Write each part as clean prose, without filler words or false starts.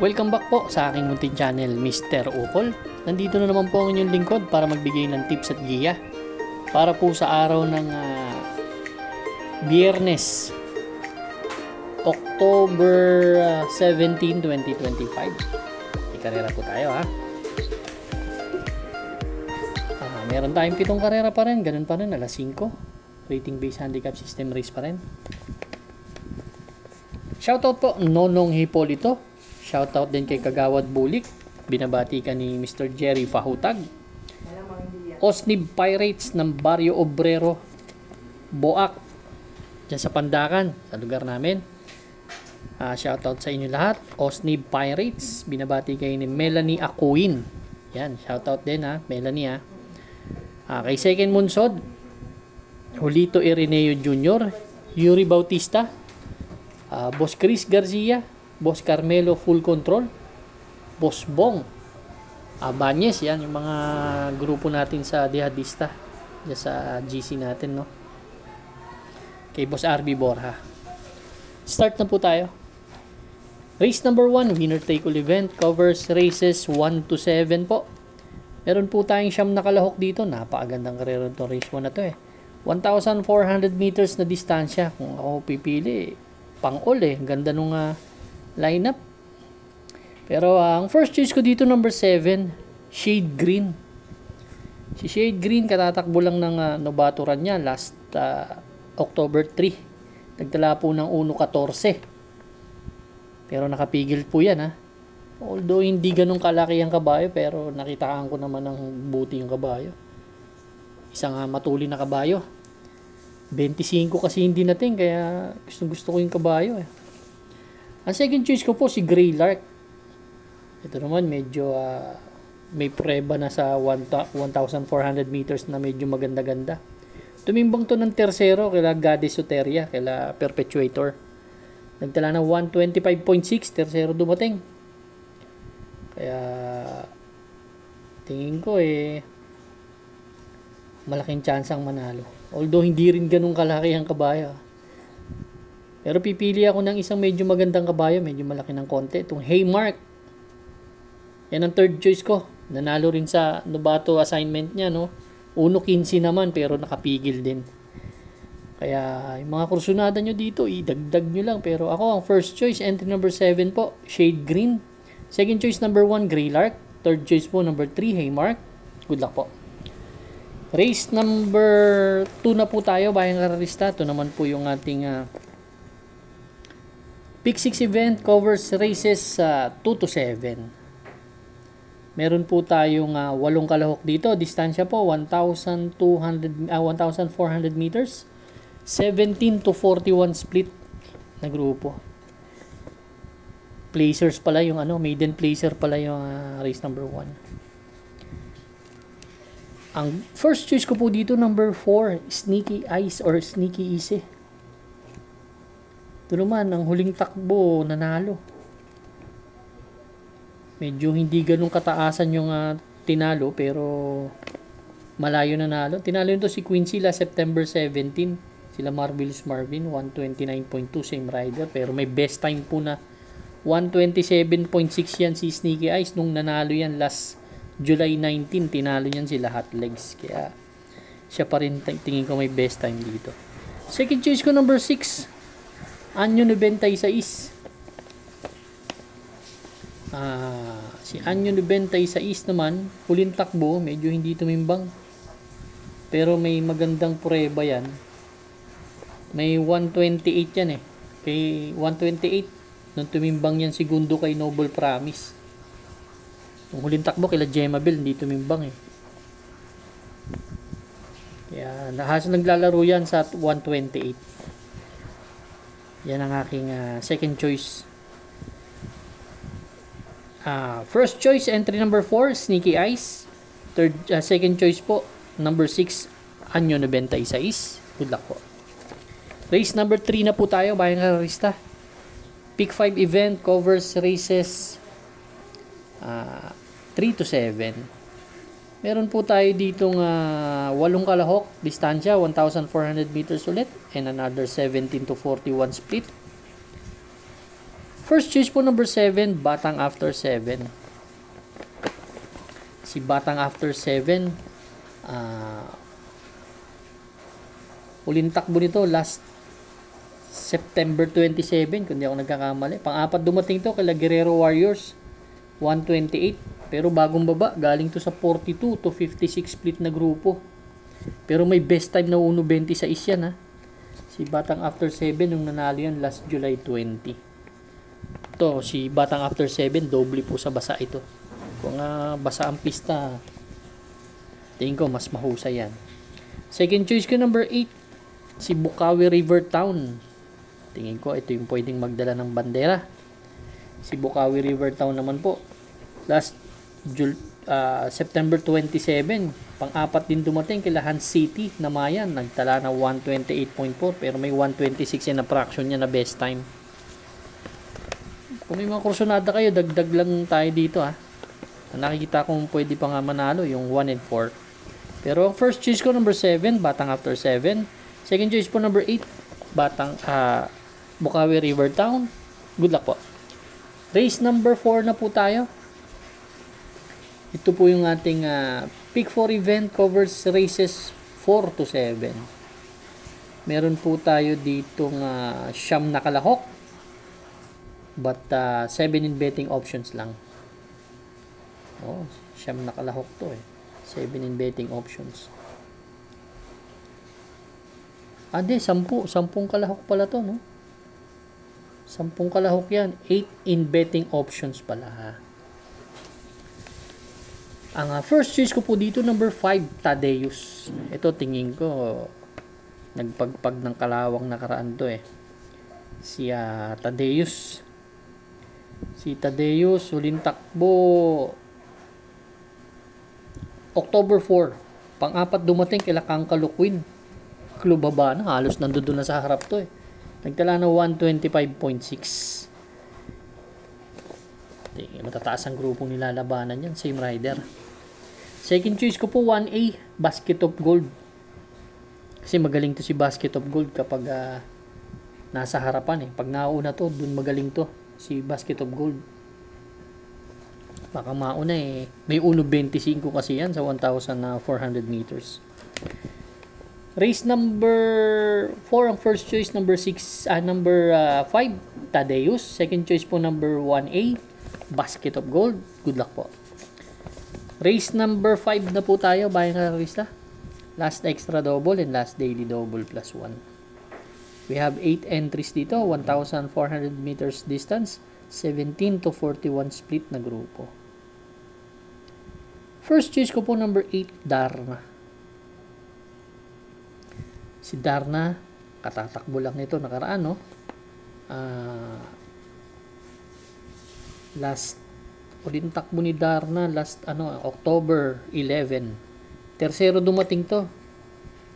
Welcome back po sa aking munting channel, Mr. Ukol. Nandito na naman po ang inyong lingkod para magbigay ng tips at giya para po sa araw ng Biyernes, October 17, 2025. Ikarera po tayo ha. Meron tayong 7 karera pa rin, ganun pa rin, alas 5. Rating based handicap system race pa rin. Shoutout po Nonong Hipolito. Shoutout din kay Kagawad Bulik. Binabati ka ni Mr. Jerry Fahutag. Osnib Pirates ng Barrio Obrero, Boak, dyan sa Pandakan, sa lugar namin. Shoutout sa inyo lahat. Osnib Pirates. Binabati kayo ni Melanie Akuin. Yan, shoutout din ha, Melanie ha. Kay Second Munsod, Julito Ireneo Jr., Yuri Bautista, Boss Chris Garcia, Boss Carmelo Full Control, Boss Bong, Banyes, yan yung mga grupo natin sa Dihadista, yan sa GC natin, no? Kay Boss RB Borja. Start na po tayo. Race number 1, winner take all event, covers races 1 to 7 po. Meron po tayong siyam na kalahok dito. Napakagandang karera itong race 1 na to eh. 1,400 meters na distansya. Kung ako pipili, pang-all eh. Ganda nung lineup. Pero ang first choice ko dito, number 7, Shade Green. Si Shade Green, katatakbo lang ng nobaturan niya last October 3. Nagtala po ng 1.14. Pero nakapigil po yan ha. Although hindi ganun kalaki ang kabayo, pero nakitaan ko naman ng buti yung kabayo. Isang matuli na kabayo. 25 kasi hindi natin, kaya gusto ko yung kabayo eh. Ang second choice ko po si Grey Lark. Ito naman medyo may preba na sa 1,400 meters na medyo maganda-ganda. Tumimbang to ng tersero kila Goddess Soteria, kila Perpetuator. Nagtala ng 125.6, tersero dumating. Kaya tingin ko malaking chance ang manalo. Although hindi rin ganun kalaki ang kabayo. Pero pipili ako ng isang medyo magandang kabayo, medyo malaki ng konti. Itong Haymark. Yan ang third choice ko. Nanalo rin sa Novato assignment niya, no? 1.15 naman, pero nakapigil din. Kaya yung mga kursunada nyo dito, idagdag nyo lang. Pero ako, ang first choice, entry number 7 po, Shade Green. Second choice, number 1, Grey Lark. Third choice po, number 3, Haymark. Good luck po. Race number 2 na po tayo, bayang kararista. Ito naman po yung ating Pick 6 event, covers races 2 to 7. Meron po tayong 8 kalahok dito. Distansya po 1,400 meters. 17 to 41 split na grupo. Placers pala yung maiden placer pala yung race number 1. Ang first choice ko po dito, number 4, Sneaky Eyes or Sneaky Easy. Ito naman, ang huling takbo, nanalo. Medyo hindi ganun kataasan yung tinalo, pero malayo nanalo. Tinalo nito si Quincy last September 17. Sila Marvelous Marvin, 129.2, same rider. Pero may best time po na 127.6 yan si Sneaky Eyes. Nung nanalo yan last July 19, tinalo yan sila Hot Legs. Kaya siya pa rin tingin ko may best time dito. Second choice ko, number 6, Anyo 96. Si Anyo 96 naman, huling takbo, medyo hindi tumimbang. Pero may magandang prueba yan. May 128 yan eh. Kay 128, nung tumimbang yan segundo kay Noble Promise. Yung huling takbo kila Gemabel, hindi tumimbang eh. Kaya halos naglalaro yan sa 128. Yan ang aking second choice. First choice, entry number 4, Sneaky Eyes. Second choice po, number 6, Anyo 96. Good luck po. Race number 3 na po tayo, bayang kararista. Pick 5 event, covers races 3 to 7. Meron po tayo ditong 8 kalahok, distansya 1,400 meters ulit, and another 17 to 41 split. First choice po number 7, Batang After 7. Si Batang After 7, uling takbo nito last September 27, kung di ako nagkakamali. Pang-apat dumating to kay Guerrero Warriors, 128. Pero bagong baba, galing to sa 42 to 56 split na grupo. Pero may best time na 1.26 yan, ha. Si Batang After 7 nung nanalo yan last July 20. Ito, si Batang After 7, doble po sa basa ito. Kung basa ang pista, tingin ko mas mahusay yan. Second choice ko number 8, si Bukawi River Town. Tingin ko ito yung pwedeng magdala ng bandera. Si Bukawi River Town naman po, last September 27, pang-apat din dumating kay Hans City na Mayan, nagtala na 128.4 pero may 126 na fraction niya na best time. Kung may mga kursunada kayo, dagdag lang tayo dito, ha. Nakikita kong pwede pa nga manalo yung 1 and 4. Pero first choice ko number 7, Batang After 7. Second choice po number 8, Batang Bukawi River Town. Good luck po. Race number 4 na po tayo. Ito po yung ating Pick 4 event, covers races 4 to 7. Meron po tayo ditong siyam na kalahok. But 7 in betting options lang. Oh, siyam na kalahok to eh. 7 in betting options. Hindi, 10 kalahok pala to, no? 10 kalahok yan. 8 in betting options pala, ha. Ang first choice ko po dito, number 5, Tadeus. Ito, tingin ko, nagpagpag ng kalawang nakaraan to eh. Si Tadeus. Si Tadeus, huling takbo, October 4. Pang-apat dumating kila Kangkalukwin. Klubaba na, halos nandoon na sa harap to eh. Nagtala na 125.6. Matataas ang grupong nilalabanan yan. Same rider. Second choice ko po 1A, Basket of Gold. Kasi magaling to si Basket of Gold kapag nasa harapan eh. Pag nauna to, dun magaling to si Basket of Gold. Baka mauna eh. May 1.25 kasi yan sa 1,400 meters. Race number 4 ang first choice, number 5 Tadeus. Second choice po number 1A, Basket of Gold. Good luck po. Race number 5 na po tayo, bayan karista. Last extra double and last daily double plus 1. We have 8 entries dito, 1,400 meters distance, 17 to 41 split na grupo. First choice ko po number 8, Darna. Si Darna, katatakbo lang nito nakaraan, no? Last uling takbo ni Darna last October 11. Tercero dumating to.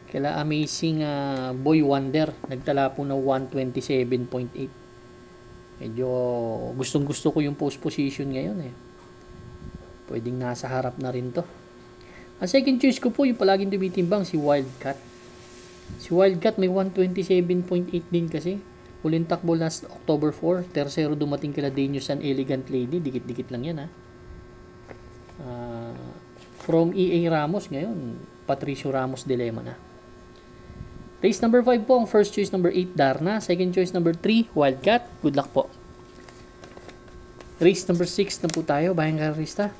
Kila Amazing Boy Wonder, nagtala po ng 127.8. Medyo gustong-gusto ko yung post position ngayon eh. Pwedeng nasa harap na rin to. Ang second choice ko po yung palaging tumitimbang, si Wildcat. Si Wildcat may 127.8 din kasi. Huling takbo last October 4. Tercero dumating kila Danius and Elegant Lady. Dikit-dikit lang yan, ha. From EA Ramos ngayon, Patricio Ramos Dilema na. Race number 5 po, ang first choice number 8, Darna. Second choice number 3, Wildcat. Good luck po. Race number 6 na po tayo, bayang karista.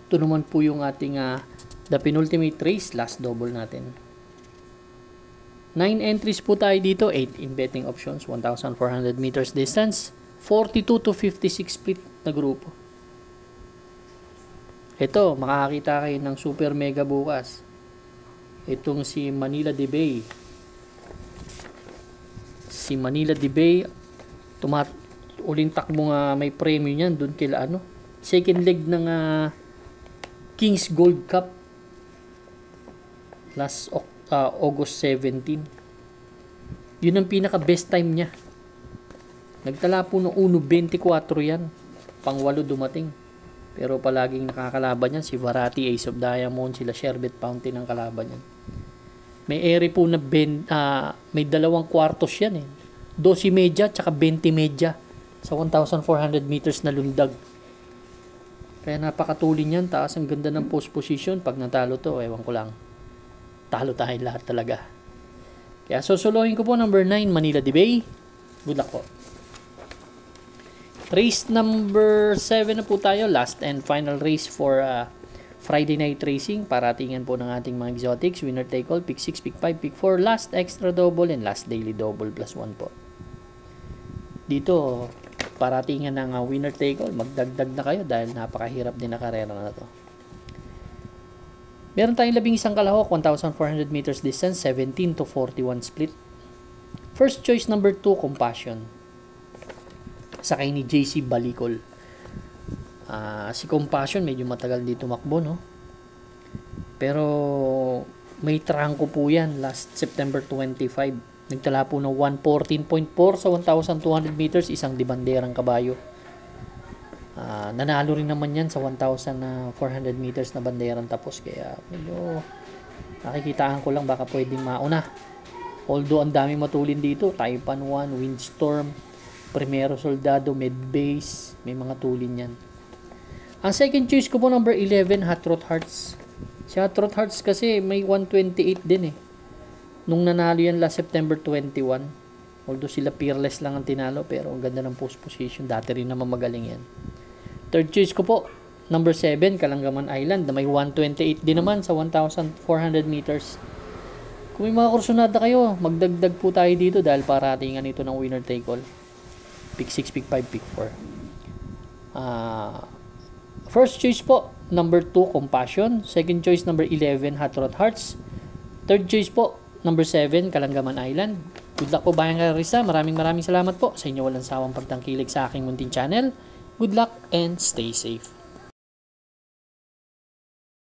Ito naman po yung ating the penultimate race, last double natin. 9 entries po tayo dito, 8 in betting options, 1,400 meters distance, 42 to 56 split na grupo. Ito, makakakita kayo ng super mega bukas. Itong si Manila de Bay. Si Manila de Bay, uling takbo nga may premium niyan doon kila second leg ng Kings Gold Cup last August 17. Yun ang pinaka best time niya. Nagtala po ng 1.24 yan. Pang-8 dumating. Pero palaging nakakalaban yan si Varati, Ace of Diamond, sila Sherbet Fountain ang kalaban yan. May ere po na may 2 kwartos yan eh. 12 medya tsaka 20 medya sa 1,400 meters na lundag. Kaya napakatulin yan, taas ang ganda ng post position. Pag natalo to, ewan ko lang. Talo tayo lahat talaga. Kaya susuluhin ko po number 9, Manila de Bay. Good luck po. Race number 7 na po tayo. Last and final race for Friday night racing. Paratingan po ng ating mga exotics. Winner take all, pick 6, pick 5, pick 4. Last extra double and last daily double plus 1 po. Dito, paratingan ng winner take all. Magdagdag na kayo dahil napakahirap din na karera na to. Meron tayong 11 kalahok, 1,400 meters distance, 17 to 41 split. First choice number 2, Compassion. Sakay ni JC Balicol. Si Compassion medyo matagal dito tumakbo, no? Pero may trangko po yan last September 25. Nagtala po ng 114.4 sa 1,200 meters, isang dibanderang kabayo. Nanalo rin naman yan sa 1,400 meters na banderang tapos, kaya medyo nakikitaan ko lang baka pwedeng mauna. Although ang dami matulin dito, Taipan 1, Windstorm, Primero Soldado, Medbase, may mga tulin yan. Ang second choice ko po number 11, Hot Rod Hearts. Si Hot Rod Hearts kasi may 128 din eh. Nung nanalo yan last September 21. Although sila Peerless lang ang tinalo, pero ang ganda ng post position. Dati rin naman magaling yan. Third choice ko po, number 7, Kalangaman Island, na may 128 din naman sa 1,400 meters. Kung may mga kursunada kayo, magdagdag po tayo dito dahil paratingan ito ng winner take all. Pick 6, pick 5, pick 4. First choice po, number 2, Compassion. Second choice, number 11, Hot Rod Hearts. Third choice po, number 7, Kalangaman Island. Good luck po, Bayang Kararista. Maraming salamat po sa inyo walang sawang pagtangkilik sa aking munting channel. Good luck and stay safe.